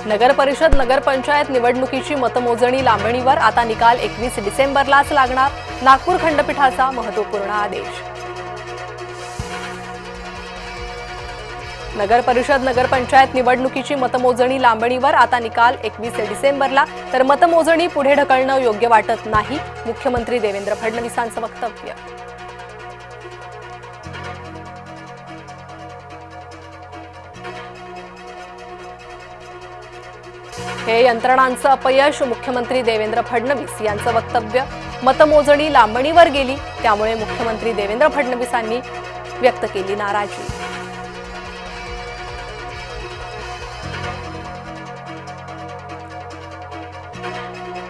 नगर परिषद नगरपंचायत निवडणुकीची मतमोजणी लांबणीवर, आता निकाल 21 डिसेंबरलाच लागणार, नागपूर खंडपीठाचा महत्त्वपूर्ण आदेश। नगर परिषद नगरपंचायत निवडणुकीची मतमोजणी लांबणीवर, आता निकाल 21 डिसेंबरला, तर मतमोजणी पुढे ढकलणं योग्य वाटत नाही, मुख्यमंत्री देवेंद्र फडणवीसांचं वक्तव्य। हे यंत्रणांचं अपयश, मुख्यमंत्री देवेंद्र फडणवीस यांचं वक्तव्य। मतमोजणी लांबणीवर गेली, त्यामुळे मुख्यमंत्री देवेंद्र फडणवीसांनी व्यक्त केली नाराजी।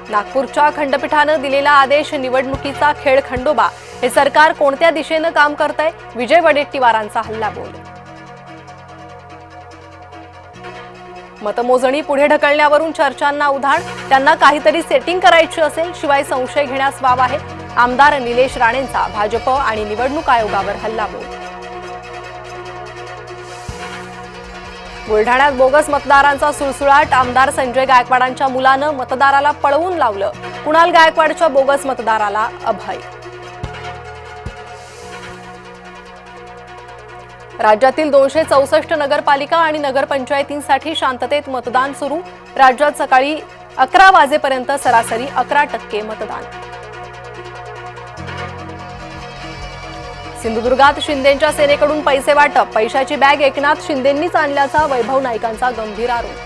नागपूरच्या खंडपीठानं दिलेला आदेश, निवडणुकीचा खेळ खंडोबा, हे सरकार कोणत्या दिशेनं काम करतंय, विजय वडेट्टीवारांचा हल्लाबोल। मतमोजणी पुढे ढकलण्यावरून चर्चांना उधाण, त्यांना काहीतरी सेटिंग करायची असेल, शिवाय संशय घेण्यास वाव आहे, आमदार निलेश राणेंचा भाजप आणि निवडणूक आयोगावर हल्लाबोल। बुलढाण्यात बोगस मतदारांचा सुळसुळाट, आमदार संजय गायकवाडांच्या मुलानं मतदाराला पळवून लावलं, कुणाल गायकवाडच्या बोगस मतदाराला अभय। राज्यातील 264 नगरपालिका आणि नगरपंचायतींसाठी शांततेत मतदान सुरू, राज्यात सकाळी 11 वाजेपर्यंत सरासरी 11% मतदान। सिंधुदुर्गात शिंदेंच्या सेनेकडून पैसे वाटप, पैशाची बॅग एकनाथ शिंदेंनीच आणल्याचा वैभव नाईकांचा गंभीर आरोप।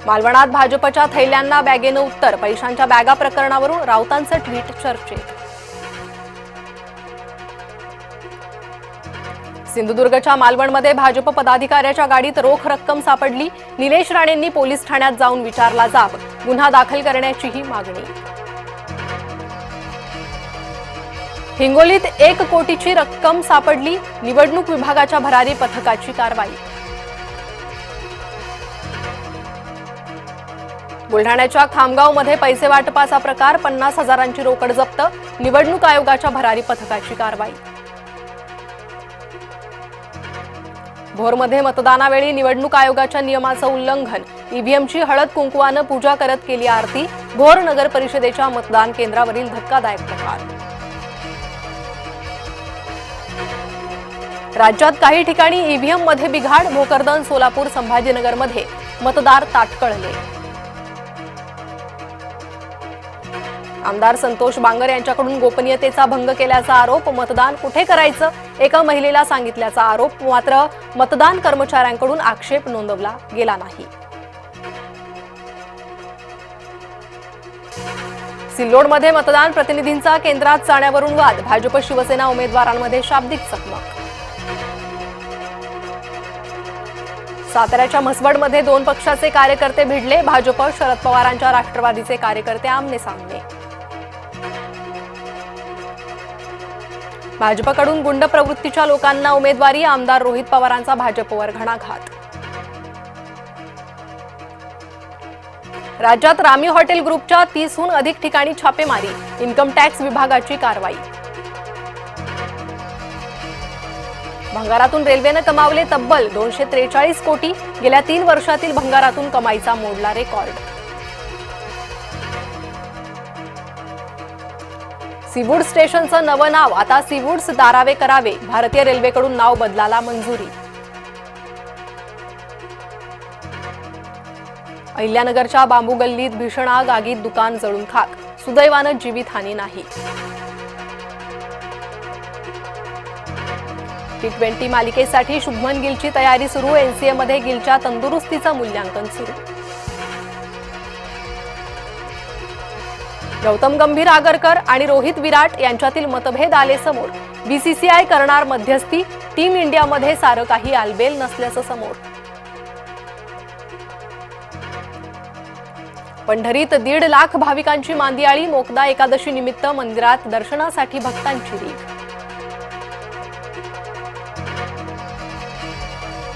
मालवणात भाजपच्या थैल्यांना बॅगेनं उत्तर, पैशांच्या बॅगा प्रकरणावरून राऊतांचं ट्विट चर्चेत। सिंधुदुर्गच्या मालवणमध्ये भाजप पदाधिकाऱ्याच्या गाडीत रोख रक्कम सापडली, निलेश राणेंनी पोलीस ठाण्यात जाऊन विचारला जाब, गुन्हा दाखल करण्याचीही मागणी। हिंगोलीत 1 कोटीची रक्कम सापडली, निवडणूक विभागाच्या भरारी पथकाची कारवाई। बुलढाण्याच्या खामगावमध्ये पैसे वाटपाचा प्रकार, 50,000ची रोकड जप्त, निवडणूक आयोगाच्या भरारी पथकाची कारवाई। भोरमध्ये मतदानावेळी निवडणूक आयोगाच्या नियमाचं उल्लंघन, ईव्हीएमची हळद कुंकवानं पूजा करत केली आरती, भोर नगर परिषदेच्या मतदान केंद्रावरील धक्कादायक प्रकार। राज्यात काही ठिकाणी ईव्हीएम मध्ये बिघाड, भोकरदन, सोलापूर, संभाजीनगरमध्ये मतदार ताटकळले। आमदार संतोष बांगर यांच्याकडून गोपनीयतेचा भंग केल्याचा आरोप, मतदान कुठे करायचं एका महिलेला सांगितल्याचा आरोप, मात्र मतदान कर्मचाऱ्यांकडून आक्षेप नोंदवला गेला नाही। सिल्लोडमध्ये मतदान प्रतिनिधींचा केंद्रात जाण्यावरून वाद, भाजप शिवसेना उमेदवारांमध्ये शाब्दिक चकमक। साताऱ्याच्या म्हसवडमध्ये 2 पक्षाचे कार्यकर्ते भिडले, भाजप शरद पवारांच्या राष्ट्रवादीचे कार्यकर्ते आमने सामने। भाजपकडून गुंड प्रवृत्तीच्या लोकांना उमेदवारी, आमदार रोहित पवारांचा भाजपवर घणाघात। राज्यात रामी हॉटेल ग्रुपच्या 30हून अधिक ठिकाणी छापेमारी, इन्कम टॅक्स विभागाची कारवाई। भंगारातून रेल्वेनं कमावले तब्बल 243 कोटी, गेल्या 3 वर्षातील भंगारातून कमाईचा मोडला रेकॉर्ड। सीवूड स्टेशनचं नवं नाव, आता सीवूड्स दारावे करावे, भारतीय रेल्वेकडून नाव बदलाला मंजुरी। अहिल्यानगरच्या बांबू गल्लीत भीषण आग, आगीत दुकान जळून खाक, सुदैवानं जीवितहानी नाही। T20 मालिकेसाठी शुभमन गिलची तयारी सुरू, एनसीएमध्ये गिलच्या तंदुरुस्तीचं मूल्यांकन सुरू। गौतम गंभीर आगरकर आणि रोहित विराट यांच्यातील मतभेद आले समोर, बीसीसीआय करणार मध्यस्थी, टीम इंडियामध्ये सारं काही आलबेल नसल्याचं समोर। पंढरीत 1.5 लाख भाविकांची मांदियाळी, मोकदा एकादशी निमित्त मंदिरात दर्शनासाठी भक्तांची रीघ।